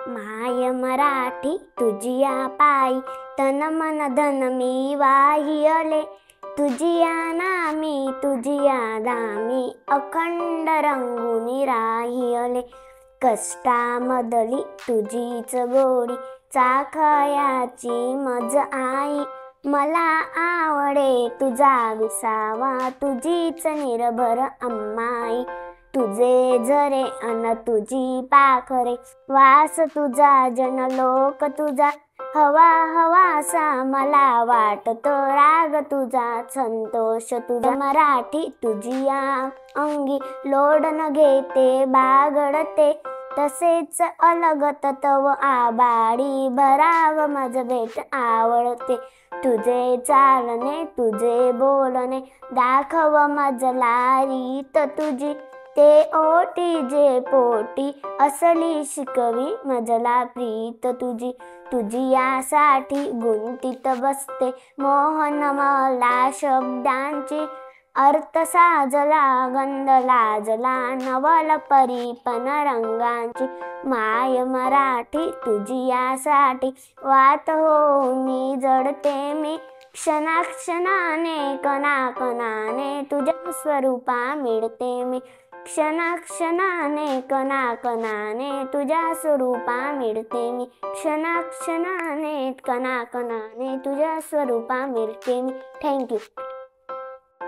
माय मराठी तुझिया पायी तन मन धन मी वाहियले, तुझिया नामी तुझिया दामी अखंड रंगुनी राहियले। कष्टामधली तुझीच गोडी चाखयाची मज आई, मला आवडे तुझा विसावा तुझीच निर्भर अम्माई। तुझे झरे अन तुझी पाखरे वास तुझा जनलोक तुझा, हवा हवासा मला वाटतो राग तुझा संतोष तुझा। मराठी तुझिया अंगी लोडन घेते बागडते, तसेच अलगत तव आबाडी भराव मज भेट आवडते। तुझे चालणे तुझे बोलणे दाखव मजला रीत तुझी, ते ओटी जे पोटी असली शिकवी मजला प्रीत तुझी। तुझियासाठी गुंतीत बसते मोहन मला शब्दांची, अर्थ साजला गंध लाजला नवल परीपन रंगांची। माय मराठी तुझियासाठी वात होऊनी जडते मी, क्षणाक्षणाने कणाकणाने तुझ्या स्वरूपा मिळते मी। क्षणाक्षणाने कणाकणाने तुझ्या स्वरूपा मिळते मी, क्षणाक्षणाने कणाकणाने तुझ्या स्वरूपा मिळते मी। थँक्यू।